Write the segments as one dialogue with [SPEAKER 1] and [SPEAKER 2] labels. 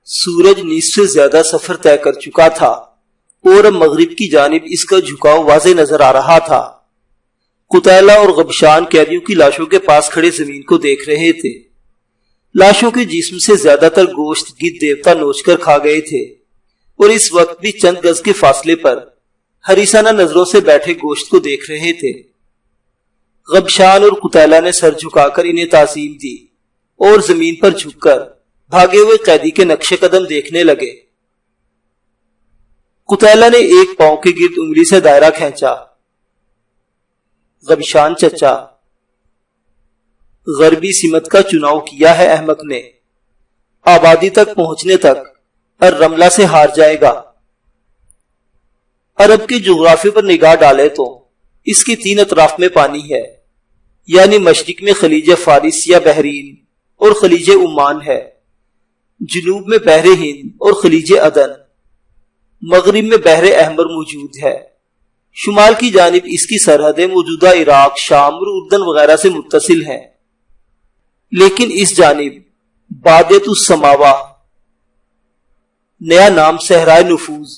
[SPEAKER 1] سورج نصف سے زیادہ سفر طے کر چکا تھا اور اب مغرب کی جانب اس کا جھکاؤ واضح نظر آ رہا تھا۔ قتیلہ اور غبشان قیدیوں کی لاشوں کے پاس کھڑے زمین کو دیکھ رہے تھے۔ لاشوں کے جسم سے زیادہ تر گوشت گدھ دیوتا نوچ کر کھا گئے تھے اور اس وقت بھی چند گز کے فاصلے پر حریصانہ نظروں سے بیٹھے گوشت کو دیکھ رہے تھے۔ غبشان اور قتیلہ نے سر جھکا کر انہیں تعظیم دی اور زمین پر جھک کر بھاگے ہوئے قیدی کے نقش قدم دیکھنے لگے۔ قتیلہ نے ایک پاؤں کے گرد انگلی سے دائرہ کھینچا۔ غبشان چچا، غربی سمت کا چناؤ کیا ہے احمق نے، آبادی تک پہنچنے تک الرملہ سے ہار جائے گا۔ عرب کے جغرافیے پر نگاہ ڈالے تو اس کے 3 اطراف میں پانی ہے، یعنی مشرق میں خلیج فارس یا بحرین اور خلیج عمان ہے، جنوب میں بحر ہند اور خلیج عدن، مغرب میں بحر احمر موجود ہے، شمال کی جانب اس کی سرحدیں موجودہ عراق، شام اور اردن وغیرہ سے متصل ہیں، لیکن اس جانب بادیت السماوا نیا نام صحرائے نفوذ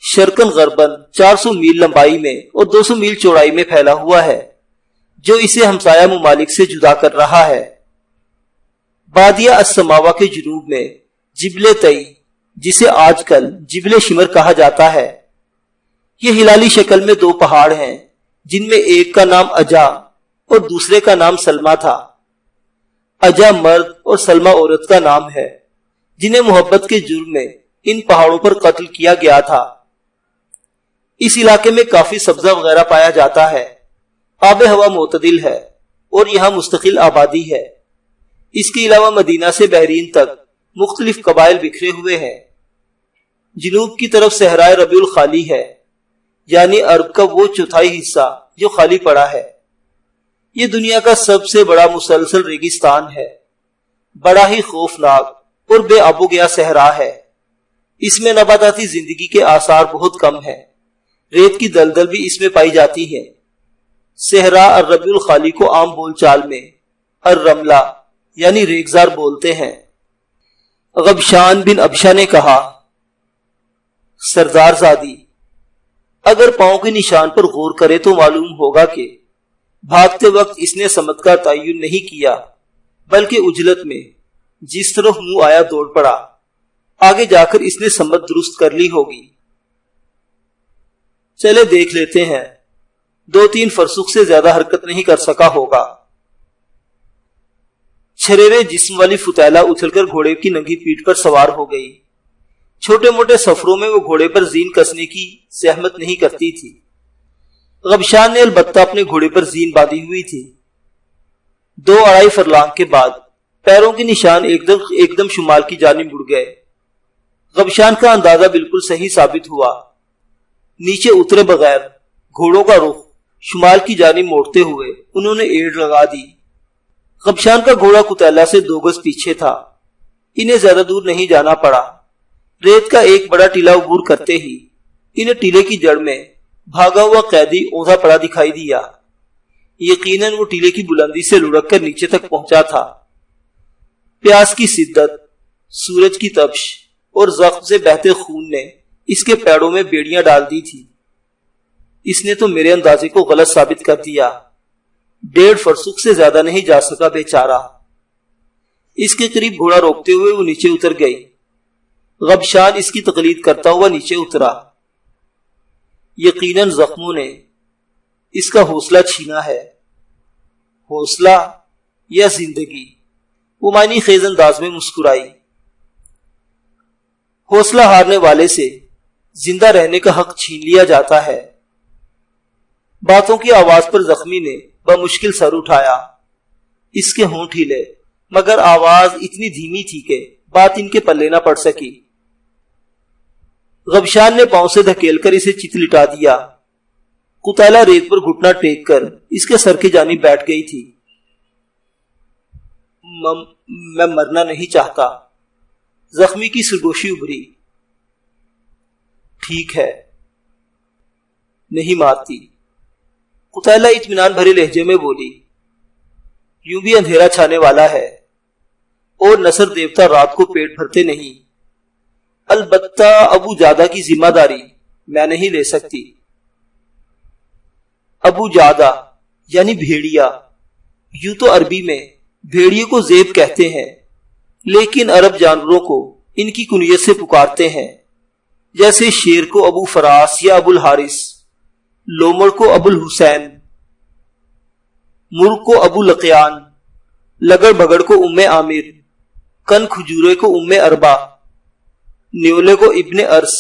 [SPEAKER 1] شرقن غربن 400 میل لمبائی میں اور 200 میل چوڑائی میں پھیلا ہوا ہے، جو اسے ہمسایہ ممالک سے جدا کر رہا ہے۔ بادیہ السماوا کے جنوب میں جبل تئی، جسے آج کل جبل شمر کہا جاتا ہے، یہ ہلالی شکل میں 2 پہاڑ ہیں، جن میں ایک کا نام اجا اور دوسرے کا نام سلما تھا۔ اجا مرد اور سلما عورت کا نام ہے، جنہیں محبت کے جرم میں ان پہاڑوں پر قتل کیا گیا تھا۔ اس علاقے میں کافی سبزہ وغیرہ پایا جاتا ہے، آب و ہوا معتدل ہے اور یہاں مستقل آبادی ہے۔ اس کے علاوہ مدینہ سے بحرین تک مختلف قبائل بکھرے ہوئے ہیں۔ جنوب کی طرف صحرائے ربیع الخالی ہے، یعنی عرب کا وہ چوتھائی حصہ جو خالی پڑا ہے۔ یہ دنیا کا سب سے بڑا مسلسل ریگستان ہے، بڑا ہی خوفناک اور بے آب و گیا صحرا ہے۔ اس میں نباتاتی زندگی کے آثار بہت کم ہیں، ریت کی دلدل بھی اس میں پائی جاتی ہے۔ صحرا الربیع الخالی کو عام بول چال میں الرملہ یعنی ریگزار بولتے ہیں۔ غبشان بن ابشا نے کہا، سردار زادی، اگر پاؤں کے نشان پر غور کرے تو معلوم ہوگا کہ بھاگتے وقت اس نے سمت کا تعین نہیں کیا، بلکہ اجلت میں جس طرف منہ آیا دوڑ پڑا، آگے جا کر اس نے سمت درست کر لی ہوگی۔ چلے دیکھ لیتے ہیں، 2-3 فرسخ سے زیادہ حرکت نہیں کر سکا ہوگا۔ چھریرے جسم والی فتیلہ اچھل کر گھوڑے کی ننگی پیٹھ پر سوار ہو گئی۔ چھوٹے موٹے سفروں میں وہ گھوڑے پر زین کسنے کی زحمت نہیں کرتی تھی۔ غبشان نے البتہ اپنے گھوڑے پر زین باندھی ہوئی تھی۔ 2-2.5 فرلانگ کے بعد پیروں کے نشان ایک دم شمال کی جانب مڑ گئے۔ غبشان کا اندازہ بالکل صحیح ثابت ہوا۔ نیچے اترے بغیر گھوڑوں کا رخ شمال کی جانب موڑتے ہوئے انہوں نے ایڑ لگا دی۔ غبشان کا گھوڑا قتیلہ سے 2 گز پیچھے تھا۔ انہیں زیادہ دور نہیں جانا پڑا۔ ریت کا ایک بڑا ٹیلا عبور کرتے ہی انہیں ٹیلے کی جڑ میں بھاگا ہوا قیدی اوندھا پڑا دکھائی دیا۔ یقیناً وہ ٹیلے کی بلندی سے لڑک کر نیچے تک پہنچا تھا۔ پیاس کی شدت، سورج کی تپش اور زخم سے بہتے خون نے اس کے پیڑوں میں بیڑیاں ڈال دی تھی۔ اس نے تو میرے اندازے کو غلط ثابت کر دیا۔ 1.5 فرسخ سے زیادہ نہیں جا سکا بیچارہ۔ اس کے قریب گھوڑا روکتے ہوئے وہ نیچے اتر گئی۔ غبشان اس کی تقلید کرتا ہوا نیچے اترا۔ یقیناً زخموں نے اس کا حوصلہ چھینا ہے۔ حوصلہ یا زندگی؟ وہ معنی خیز انداز میں مسکرائی۔ حوصلہ ہارنے والے سے زندہ رہنے کا حق چھین لیا جاتا ہے۔ باتوں کی آواز پر زخمی نے بمشکل سر اٹھایا۔ اس کے ہونٹ ہلے، مگر آواز اتنی دھیمی تھی کہ بات ان کے پلے نہ پڑ سکی۔ غبشان نے پاؤں سے دھکیل کر اسے چت لٹا دیا۔ قتیلہ ریت پر گھٹنا ٹیک کر اس کے سر کی جانب بیٹھ گئی تھی۔ میں مرنا نہیں چاہتا۔ زخمی کی سرگوشی ابھری۔ ٹھیک ہے، نہیں مارتی۔ قتیلہ اطمینان بھرے لہجے میں بولی، یوں بھی اندھیرا چھانے والا ہے اور نصر دیوتا رات کو پیٹ بھرتے نہیں۔ البتہ ابو جادہ کی ذمہ داری میں نہیں لے سکتی۔ ابو جادہ یعنی بھیڑیا، یوں تو عربی میں بھیڑیے کو زیب کہتے ہیں، لیکن عرب جانوروں کو ان کی کنیت سے پکارتے ہیں، جیسے شیر کو ابو فراس یا ابو الحارث، لومڑ کو ابو الحسین، مرغ کو ابو لقیان، لگڑ بگڑ کو ام عامر، کن کھجورے کو ام اربا، نیولے کو ابن ارس،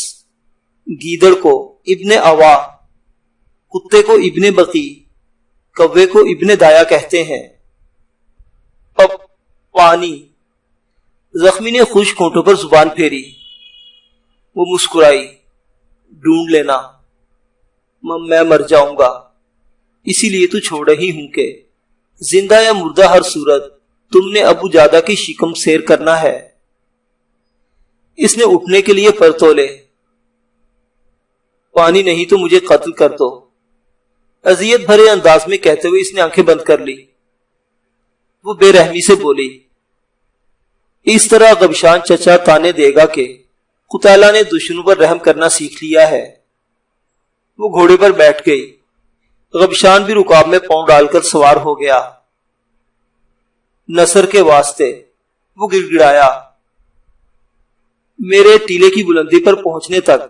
[SPEAKER 1] گیدڑ کو ابن اوا، کتے کو ابن بقی، کوے کو ابن دایا کہتے ہیں۔ پانی، زخمی نے خشک ہونٹوں پر زبان پھیری، وہ مسکرائی، ڈھونڈ لینا، میں مر جاؤں گا، اسی لیے تو چھوڑ رہی ہوں کہ زندہ یا مردہ ہر صورت تم نے ابو جادہ کی شکم سیر کرنا ہے۔ اس نے اٹھنے کے لیے پر تولے، پانی نہیں تو مجھے قتل کر دو، اذیت بھرے انداز میں کہتے ہوئے اس نے آنکھیں بند کر لی۔ وہ بے رحمی سے بولی، اس طرح غبشان چچا تانے دے گا کہ قتیلہ نے دشمنوں پر رحم کرنا سیکھ لیا ہے۔ وہ گھوڑے پر بیٹھ گئی، غبشان بھی رکاب میں پاؤں ڈال کر سوار ہو گیا۔ نصر کے واسطے، وہ گڑ گڑایا، میرے ٹیلے کی بلندی پر پہنچنے تک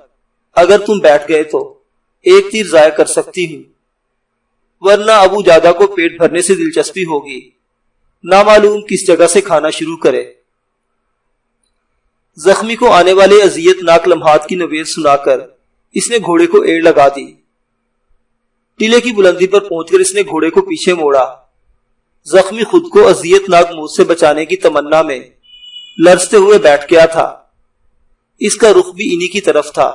[SPEAKER 1] اگر تم بیٹھ گئے تو ایک تیر ضائع کر سکتی ہوں، ورنہ ابو جادہ کو پیٹ بھرنے سے دلچسپی ہوگی، نامعلوم کس جگہ سے کھانا شروع کرے۔ زخمی کو آنے والے اذیت ناک لمحات کی نوید سنا کر اس نے گھوڑے کو ایڑ لگا دی۔ ٹیلے کی بلندی پر پہنچ کر اس نے گھوڑے کو پیچھے موڑا۔ زخمی خود کو اذیت ناک موت سے بچانے کی تمنا میں لرزتے ہوئے بیٹھ گیا تھا، اس کا رخ بھی انہی کی طرف تھا۔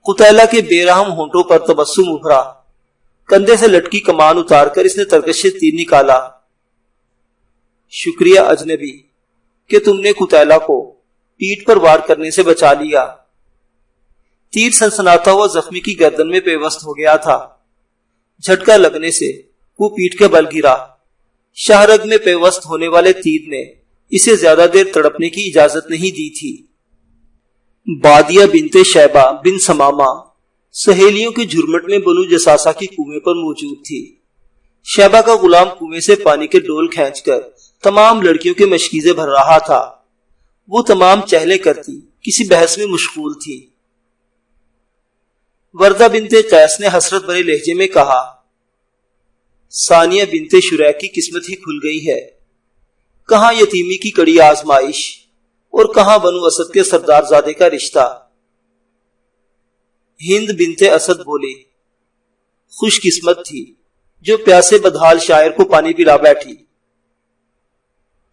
[SPEAKER 1] قتیلہ کے بے رحم ہونٹوں پر تبسم ابھرا، کندھے سے لٹکی کمان اتار کر اس نے ترکش سے تیر نکالا۔ شکریہ اجنبی کہ تم نے قتیلہ کو پیٹھ پر وار کرنے سے بچا لیا۔ تیر سنسناتا ہوا زخمی کی گردن میں پیوست ہو گیا تھا، جھٹکا لگنے سے وہ پیٹھ کے بل گرا۔ شاہرگ میں پیوست ہونے والے تیر نے اسے زیادہ دیر تڑپنے کی اجازت نہیں دی تھی۔ بادیہ بنت شیبہ بن سمامہ سہیلیوں کے جھرمٹ میں بنو جساسہ کی کنویں پر موجود تھی۔ شیبہ کا غلام کنویں سے پانی کے ڈول کھینچ کر تمام لڑکیوں کے مشکیزیں بھر رہا تھا۔ وہ تمام چہلیں کرتی کسی بحث میں مشغول تھی۔ وردہ بنت قیس نے حسرت بھرے لہجے میں کہا، ثانیہ بنت شریح کی قسمت ہی کھل گئی ہے، کہاں یتیمی کی کڑی آزمائش اور کہاں بنو اسد کے سردار زادے کا رشتہ۔ ہند بنت اسد بولی، خوش قسمت تھی جو پیاسے بدحال شاعر کو پانی پلا بیٹھی۔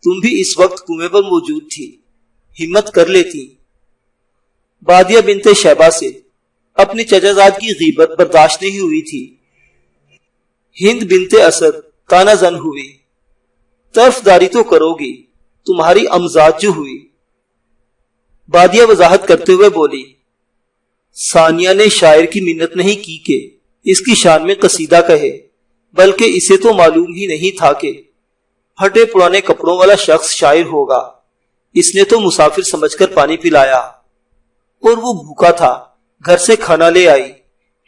[SPEAKER 1] تم بھی اس وقت کنویں پر موجود تھی، ہمت کر لیتی۔ بادیہ بنت شیبہ سے اپنی چچا زاد کی غیبت برداشت نہیں ہوئی تھی۔ ہند بنت اسد تانا زن ہوئی، طرفداری تو کرو گی، تمہاری امزاد جو ہوئی۔ بادیہ وضاحت کرتے ہوئے بولی، ثانیہ نے شاعر کی منت نہیں کی کہ اس کی شان میں قصیدہ کہے، بلکہ اسے تو معلوم ہی نہیں تھا کہ پھٹے پرانے کپڑوں والا شخص شاعر ہوگا۔ اس نے تو مسافر سمجھ کر پانی پلایا، اور وہ بھوکا تھا، گھر سے کھانا لے آئی،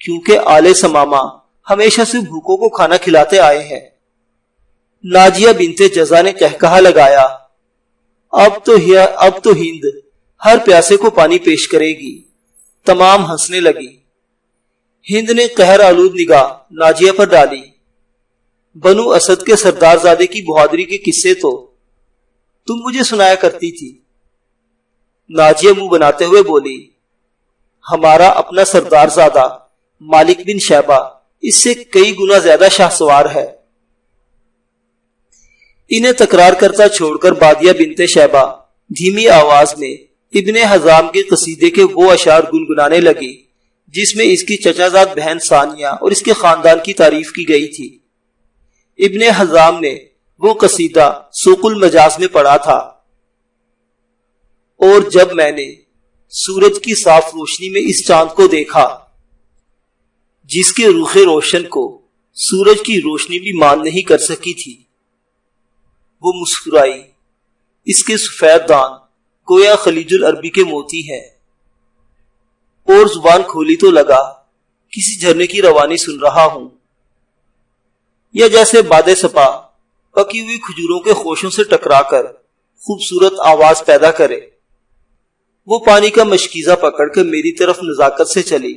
[SPEAKER 1] کیونکہ آل سمامہ ہمیشہ سے بھوکوں کو کھانا کھلاتے آئے ہیں۔ ناجیہ بنت جزا نے کہکہا لگایا، اب تو ہند ہر پیاسے کو پانی پیش کرے گی۔ تمام ہنسنے لگی۔ ہند نے قہر آلود نگاہ ناجیہ پر ڈالی۔ بنو اسد کے سردار زادے کی بہادری کے قصے تو تم مجھے سنایا کرتی تھی۔ ناجیہ منہ بناتے ہوئے بولی، ہمارا اپنا سردار زادہ مالک بن شیبہ اس سے کئی گنا زیادہ شاہ سوار ہے۔ انہیں تکرار کرتا چھوڑ کر بادیہ بنت شیبہ دھیمی آواز میں ابن حزام کے قصیدے کے وہ اشعار گنگنانے لگی جس میں اس کی چچا زاد بہن ثانیہ اور اس کے خاندان کی تعریف کی گئی تھی۔ ابن حزام نے وہ قصیدہ سوق المجاز میں پڑھا تھا، اور جب میں نے سورج کی صاف روشنی میں اس چاند کو دیکھا جس کے رخ روشن کو سورج کی روشنی بھی مان نہیں کر سکی تھی، وہ مسکرائی، اس کے سفید دان گویا خلیج العربی کے موتی ہیں، اور زبان کھولی تو لگا کسی جھرنے کی روانی سن رہا ہوں، یا جیسے باد سپا پکی ہوئی کھجوروں کے خوشوں سے ٹکرا کر خوبصورت آواز پیدا کرے۔ وہ پانی کا مشکیزہ پکڑ کر میری طرف نزاکت سے چلی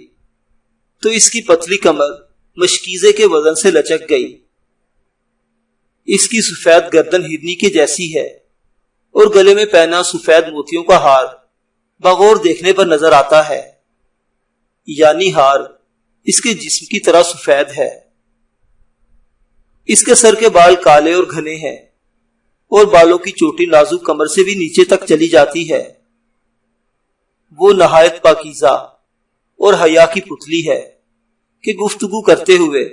[SPEAKER 1] تو اس کی پتلی کمر مشکیزے کے وزن سے لچک گئی۔ اس کی سفید گردن ہرنی کے جیسی ہے اور گلے میں پہنا سفید موتیوں کا ہار بغور دیکھنے پر نظر آتا ہے، یعنی ہار اس کے جسم کی طرح سفید ہے۔ اس کے سر کے بال کالے اور گھنے ہیں اور بالوں کی چوٹی نازک کمر سے بھی نیچے تک چلی جاتی ہے۔ وہ نہایت پاکیزہ اور حیا کی پتلی ہے کہ گفتگو کرتے ہوئے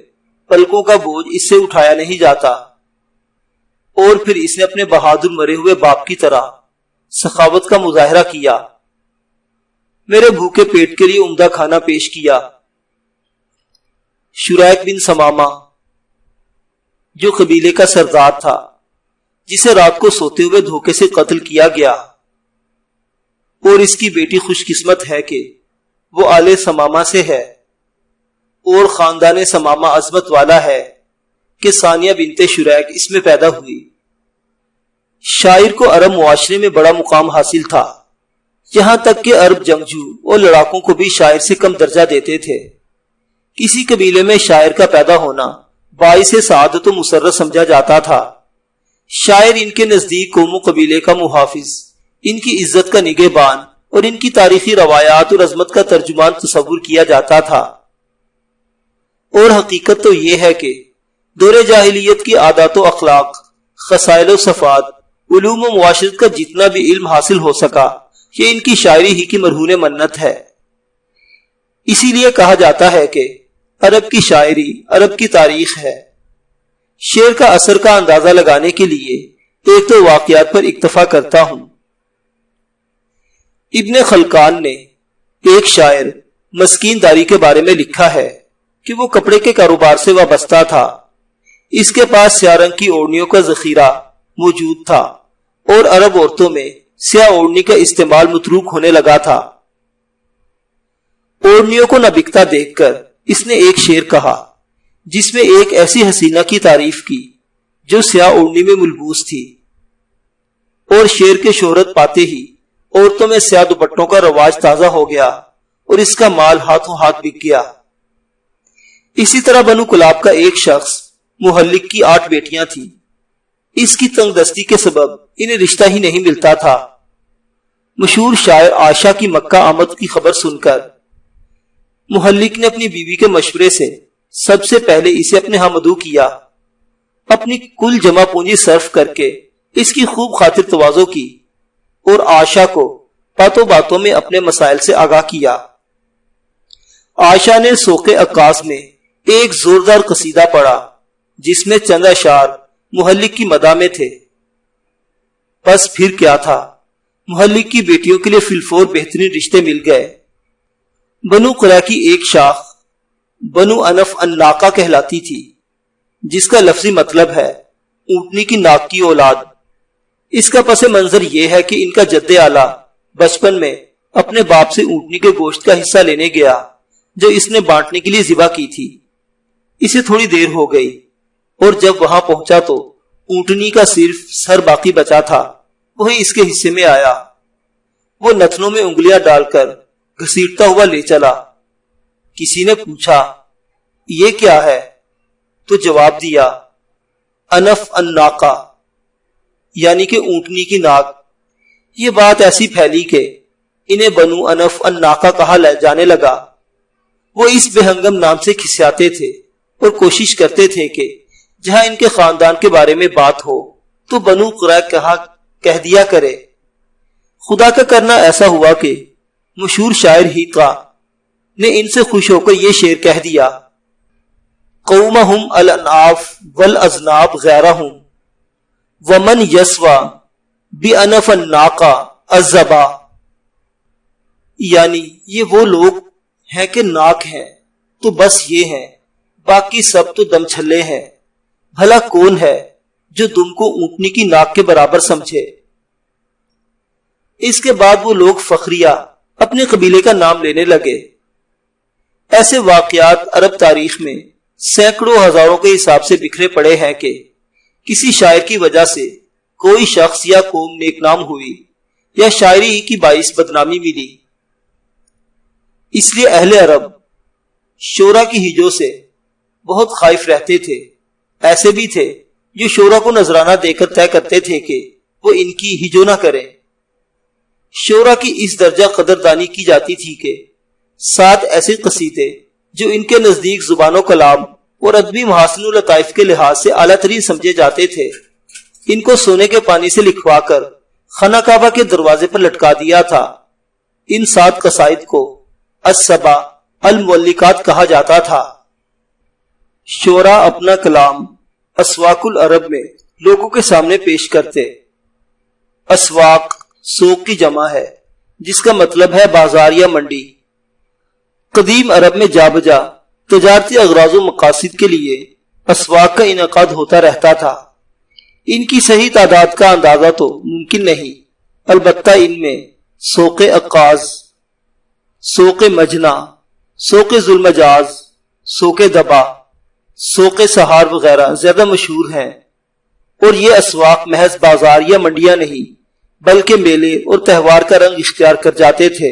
[SPEAKER 1] پلکوں کا بوجھ اس سے اٹھایا نہیں جاتا، اور پھر اس نے اپنے بہادر مرے ہوئے باپ کی طرح سخاوت کا مظاہرہ کیا، میرے بھوکے پیٹ کے لیے عمدہ کھانا پیش کیا۔ شریک بن ثمامہ جو قبیلے کا سردار تھا، جسے رات کو سوتے ہوئے دھوکے سے قتل کیا گیا، اور اس کی بیٹی خوش قسمت ہے کہ وہ آل ثمامہ سے ہے اور خاندان ثمامہ عظمت والا ہے کہ ثانیہ بنت شریک اس میں پیدا ہوئی۔ شاعر کو عرب معاشرے میں بڑا مقام حاصل تھا، یہاں تک کہ عرب جنگجو اور لڑاکوں کو بھی شاعر سے کم درجہ دیتے تھے۔ کسی قبیلے میں شاعر کا پیدا ہونا باعث سعادت و مسرت سمجھا جاتا تھا۔ شاعر ان کے نزدیک قوم و قبیلے کا محافظ، ان کی عزت کا نگہبان اور ان کی تاریخی روایات اور عظمت کا ترجمان تصور کیا جاتا تھا۔ اور حقیقت تو یہ ہے کہ دور جاہلیت کی عادات و اخلاق، خصائل و صفات، علوم و معاشرت کا جتنا بھی علم حاصل ہو سکا یہ ان کی شاعری ہی کی مرہون منت ہے۔ اسی لیے کہا جاتا ہے کہ عرب کی شاعری عرب کی تاریخ ہے۔ شعر کا اثر کا اندازہ لگانے کے لیے ایک دو واقعات پر اکتفا کرتا ہوں۔ ابن خلقان نے ایک شاعر مسکین داری کے بارے میں لکھا ہے کہ وہ کپڑے کے کاروبار سے وابستہ تھا۔ اس کے پاس سیاہ رنگ کی اوڑھنیوں کا ذخیرہ موجود تھا اور عرب عورتوں میں سیاہ اوڑھنی کا استعمال متروک ہونے لگا تھا۔ اوڑھنیوں کو نہ بکتا دیکھ کر اس نے ایک شعر کہا جس میں ایک ایسی حسینہ کی تعریف کی جو سیاہ اوڑھنی میں ملبوس تھی، اور شعر کے شہرت پاتے ہی عورتوں میں سیاہ دوپٹوں کا رواج تازہ ہو گیا اور اس کا مال ہاتھوں ہاتھ بک گیا۔ اسی طرح بنو کلاب کا ایک شخص محلق کی 8 بیٹیاں تھیں۔ اس کی تنگ دستی کے سبب انہیں رشتہ ہی نہیں ملتا تھا۔ مشہور شاعر عائشہ کی مکہ آمد کی خبر سن کر محلق نے اپنی بیوی کے مشورے سے سب سے پہلے اسے اپنے ہاں مدعو کیا، اپنی کل جمع پونجی صرف کر کے اس کی خوب خاطر تواضع کی اور عائشہ کو باتوں باتوں میں اپنے مسائل سے آگاہ کیا۔ عائشہ نے سوق عکاظ میں ایک زوردار قصیدہ پڑھا جس میں چند اشعار محلق کی مدح میں تھے۔ بس پھر کیا تھا، محلق کی بیٹیوں کے لیے فی الفور بہترین رشتے مل گئے۔ بنو قریظہ کی ایک شاخ بنو انف الناقہ کہلاتی تھی، جس کا لفظی مطلب ہے اونٹنی کی ناک کی اولاد۔ اس کا پس منظر یہ ہے کہ ان کا جد اعلیٰ بچپن میں اپنے باپ سے اونٹنی کے گوشت کا حصہ لینے گیا جو اس نے بانٹنے کے لیے ذبح کی تھی۔ اسے تھوڑی دیر ہو گئی اور جب وہاں پہنچا تو اونٹنی کا صرف سر باقی بچا تھا، وہی اس کے حصے میں آیا۔ وہ نتنوں میں انگلیاں ڈال کر گھسیٹتا ہوا لے چلا۔ کسی نے پوچھا یہ کیا ہے؟ تو جواب دیا انف الناقہ، یعنی کہ اونٹنی کی ناک۔ یہ بات ایسی پھیلی کہ انہیں بنو انف الناقہ کہا جانے لگا۔ وہ اس بے ہنگم نام سے کھسیاتے تھے اور کوشش کرتے تھے کہ جہاں ان کے خاندان کے بارے میں بات ہو تو بنو قریظہ کہہ دیا کرے۔ خدا کا کرنا ایسا ہوا کہ مشہور شاعر ہیقا نے ان سے خوش ہو کر یہ شعر کہہ دیا، قومہم الانعاف والازناب غیرہم ومن یسوى بانف الناقہ الزبا، یعنی یہ وہ لوگ ہیں کہ ناک ہیں تو بس یہ ہیں، باقی سب تو دم چھلے ہیں۔ بھلا کون ہے جو دم کو اونٹنی کی ناک کے برابر سمجھے؟ اس کے بعد وہ لوگ فخریہ اپنے قبیلے کا نام لینے لگے۔ ایسے واقعات عرب تاریخ میں سینکڑوں ہزاروں کے حساب سے بکھرے پڑے ہیں کہ کسی شاعر کی وجہ سے کوئی شخص یا قوم نیک نام ہوئی یا شاعری کی باعث بدنامی ملی۔ اس لیے اہل عرب شعرا کی ہجوں سے بہت خائف رہتے تھے۔ ایسے بھی تھے جو شعرا کو نذرانہ دے کر طے کرتے تھے کہ وہ ان کی ہجو نہ کریں۔ شعرا کی اس درجہ قدردانی کی جاتی تھی کہ 7 ایسے قصیدے جو ان کے نزدیک زبان و کلام اور ادبی محاسن و لطائف کے لحاظ سے اعلیٰ ترین سمجھے جاتے تھے، ان کو سونے کے پانی سے لکھوا کر خانہ کعبہ کے دروازے پر لٹکا دیا تھا۔ ان 7 قصائد کو السبع المولکات کہا جاتا تھا۔ شعراء اپنا کلام اسواق العرب میں لوگوں کے سامنے پیش کرتے۔ اسواق سوق کی جمع ہے جس کا مطلب ہے بازار یا منڈی۔ قدیم عرب میں جا بجا تجارتی اغراض و مقاصد کے لیے اسواق کا انعقاد ہوتا رہتا تھا۔ ان کی صحیح تعداد کا اندازہ تو ممکن نہیں، البتہ ان میں سوق عکاظ، سوق مجنہ، سوق ذوالمجاز، سوق دبا، سوق سہار وغیرہ زیادہ مشہور ہیں۔ اور یہ اسواق محض بازار یا منڈیاں نہیں بلکہ میلے اور تہوار کا رنگ اختیار کر جاتے تھے۔